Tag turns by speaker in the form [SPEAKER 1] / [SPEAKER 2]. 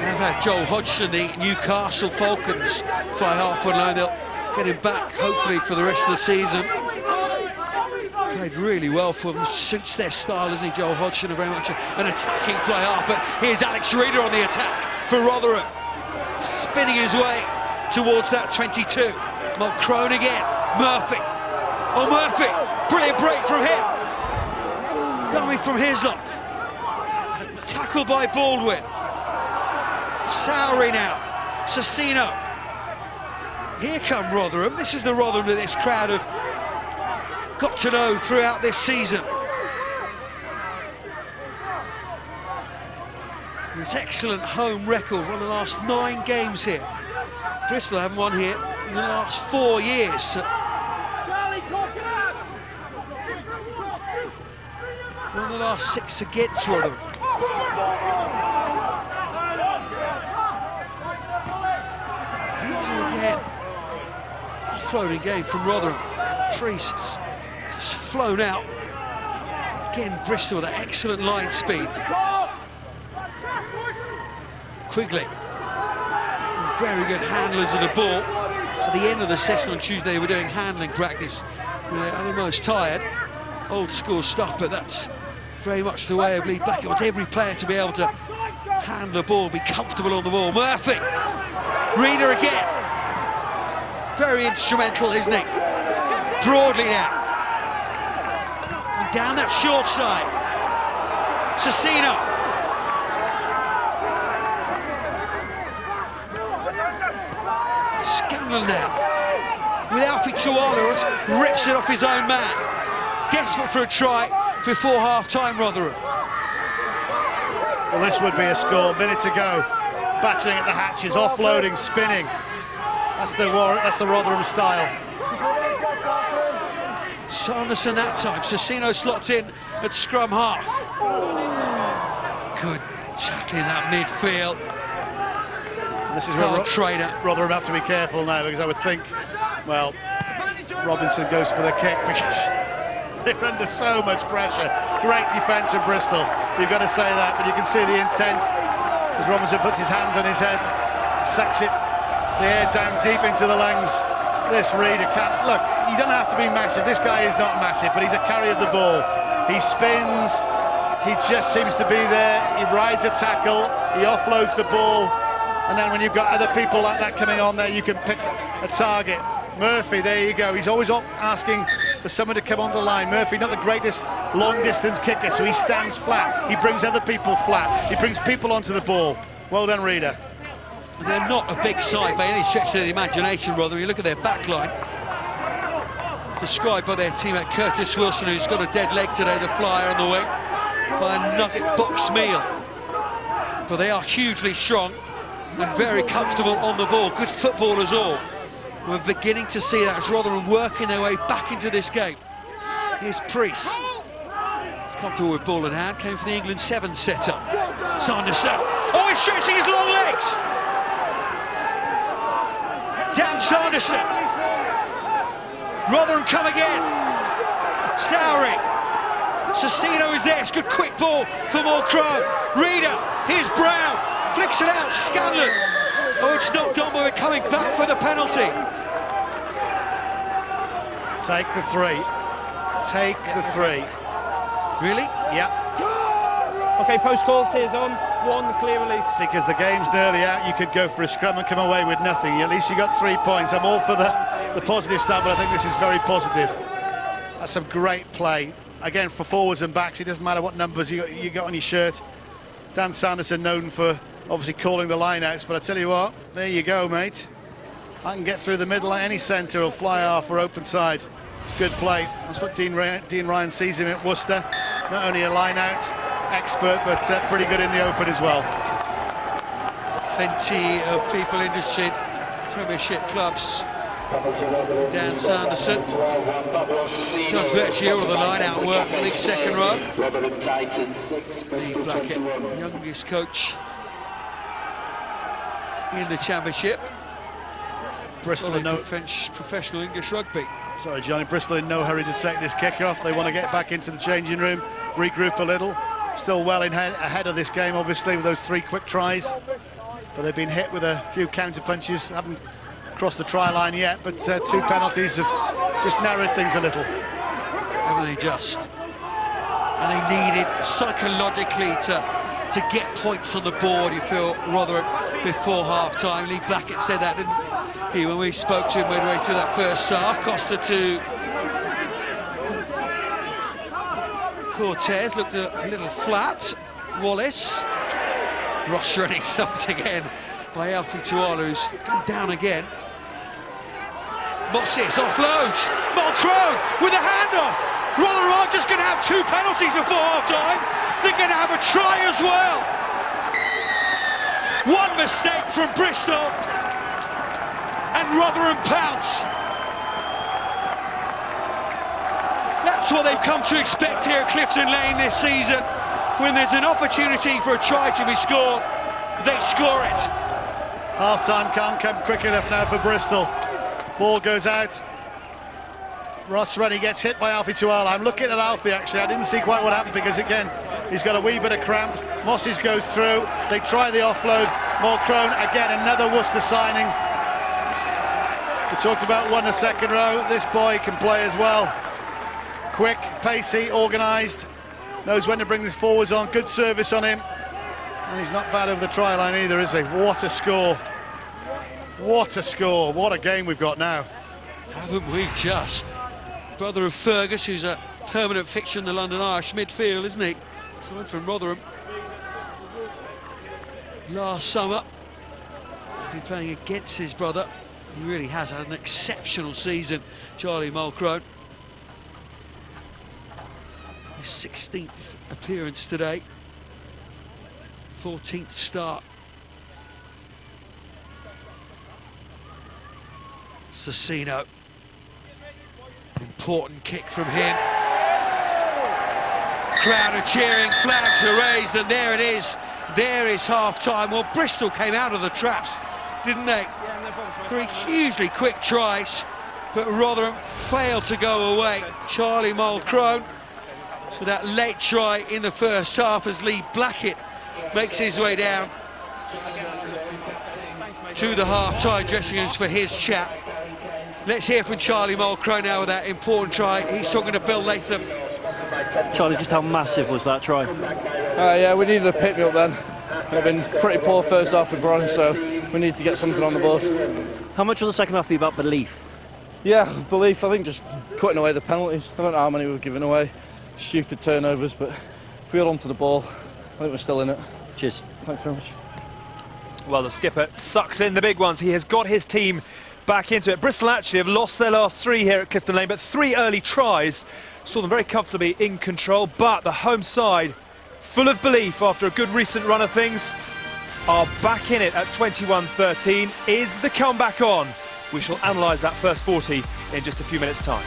[SPEAKER 1] They've had Joel Hodgson, the Newcastle Falcons, fly half on loan. They'll get him back, hopefully, for the rest of the season. Played really well for them, suits their style, isn't he, Joel Hodgson? Very much an attacking fly half, but here's Alex Reeder on the attack for Rotherham, spinning his way towards that 22. Mulcrone again, Murphy. Oh, Murphy, brilliant break from him. Coming from Hislop. Tackled by Baldwin. Sowery now, Cecino. Here come Rotherham. This is the Rotherham that this crowd have got to know throughout this season. It's excellent home record, one of the last 9 games here. Bristol haven't won here in the last 4 years. One of the last 6 against Rotherham. Again, offloading game from Rotherham. Priest's just flown out. Again, Bristol with that excellent line speed. Quigley, very good handlers of the ball. At the end of the session on Tuesday, they were doing handling practice. They're almost tired. Old school stuff, but that's very much the way of Lee Blackett. Wants every player to be able to handle the ball, be comfortable on the ball. Murphy, Reeder again. Very instrumental, isn't he? Broadly now. And down that short side. Cecino. Scanlon now. With Alfie Tuala, rips it off his own man. Desperate for a try before half-time, Rotherham.
[SPEAKER 2] Well, this would be a score. Minute to go. Battering at the hatches, offloading, spinning. That's the Rotherham style.
[SPEAKER 1] Sanderson that time. Cecino slots in at scrum half. Good tackling that midfield.
[SPEAKER 2] This is where Rotherham have to be careful now, because I would think, well, Robinson goes for the kick because they're under so much pressure. Great defence in Bristol, you've got to say that, but you can see the intent as Robinson puts his hands on his head, sucks it, the air down deep into the lungs. This Reeder can't, look, you don't have to be massive, this guy is not massive, but he's a carrier of the ball. He spins, he just seems to be there, he rides a tackle, he offloads the ball, and then when you've got other people like that coming on there, you can pick a target. Murphy, there you go, he's always asking for someone to come on the line. Murphy, not the greatest long-distance kicker, so he stands flat, he brings other people flat, he brings people onto the ball. Well done, Reeder.
[SPEAKER 1] They're not a big side by any stretch of the imagination, rather. You look at their back line, described by their teammate Curtis Wilson, who's got a dead leg today, the flyer on the wing, by a nugget box meal. But they are hugely strong and very comfortable on the ball. Good footballers all. We're beginning to see that as Rotherham working their way back into this game. Here's Priest. He's comfortable with ball in hand, came from the England 7 setup. Sanderson. Oh, he's stretching his long legs. Down Sanderson. Rotherham come again. Sowery. Cecino is there. It's a good quick ball for Mulcrone. Reeder. Here's Brown. Flicks it out. Scanlon. Oh, it's knocked on, but we're coming back for the penalty.
[SPEAKER 2] Take the 3. Take the 3.
[SPEAKER 1] Really?
[SPEAKER 2] Yeah.
[SPEAKER 3] OK, post-call, tears on. 1, clear release.
[SPEAKER 2] Because the game's nearly out, you could go for a scrum and come away with nothing. At least you got 3 points. I'm all for the positive stuff, but I think this is very positive. That's some great play. Again, for forwards and backs, it doesn't matter what numbers you got on your shirt. Dan Sanderson known for obviously calling the line-outs, but I tell you what, there you go, mate. I can get through the middle at any centre or fly half or open side. It's good play. That's what Dean Ryan sees him at Worcester. Not only a line-out expert, but pretty good in the open as well.
[SPEAKER 1] Plenty of people interested. Premiership clubs. Dan Sanderson does virtually all of the line-out work for League second row. Lee Blackett, youngest coach in the Championship.
[SPEAKER 2] Bristol in no
[SPEAKER 1] professional English rugby.
[SPEAKER 2] Sorry, Johnny. Bristol in no hurry to take this kick-off. They want to get back into the changing room, regroup a little. Still well ahead of this game, obviously, with those 3 quick tries. but they've been hit with a few counter punches. Haven't crossed the try line yet, but 2 penalties have just narrowed things a little.
[SPEAKER 1] Haven't they just? And they needed psychologically to get points on the board, you feel, Rotherham, before half-time. Lee Blackett said that, didn't he, when we spoke to him midway through that first half. Costa to Cortez, looked a little flat. Wallace. Ross running thumped again by Alfie Tuala, who's come down again. Moses offloads. Mulcrone with a handoff. Rotherham are just going to have 2 penalties before half-time. They're going to have a try as well. One mistake from Bristol, and Rotherham pounce. That's what they've come to expect here at Clifton Lane this season. When there's an opportunity for a try to be scored, they score it.
[SPEAKER 2] Half-time can't come quick enough now for Bristol. Ball goes out. Ross Rennie gets hit by Alfie Tuala. I'm looking at Alfie, actually. I didn't see quite what happened because, again, he's got a wee bit of cramp. Mosses goes through. They try the offload. Mulcrone, again, another Worcester signing. We talked about one in the second row. This boy can play as well. Quick, pacey, organised. Knows when to bring his forwards on. Good service on him. And he's not bad over the try line either, is he? What a score. What a score. What a game we've got now.
[SPEAKER 1] Haven't we just? Brother of Fergus, who's a permanent fixture in the London Irish midfield, isn't he? Signed from Rotherham last summer. Been playing against his brother. He really has had an exceptional season, Charlie Mulcrone. His 16th appearance today, 14th start. Cecino. Important kick from him. Crowd are cheering, flags are raised, and there it is. There is half-time. Well, Bristol came out of the traps, didn't they? 3 hugely quick tries, but Rotherham failed to go away. Charlie Mulcrone with that late try in the first half as Lee Blackett makes his way down to the half-time dressing rooms for his chat. Let's hear from Charlie Mulcrone now with that important try. He's talking to Bill Latham.
[SPEAKER 4] Charlie, just how massive was that try?
[SPEAKER 5] Yeah, we needed a pick-me-up then. We've been pretty poor first half with Ron, so we need to get something on the board.
[SPEAKER 4] How much will the second half be about belief?
[SPEAKER 5] Yeah, belief. I think just cutting away the penalties. I don't know how many we've given away. Stupid turnovers, but if we hold on to the ball, I think we're still in it.
[SPEAKER 4] Cheers.
[SPEAKER 5] Thanks very much.
[SPEAKER 6] Well, the skipper sucks in the big ones. He has got his team back into it. Bristol actually have lost their last 3 here at Clifton Lane, but 3 early tries saw them very comfortably in control. But the home side, full of belief after a good recent run of things, are back in it at 21-13. Is the comeback on? We shall analyse that first 40 in just a few minutes' time.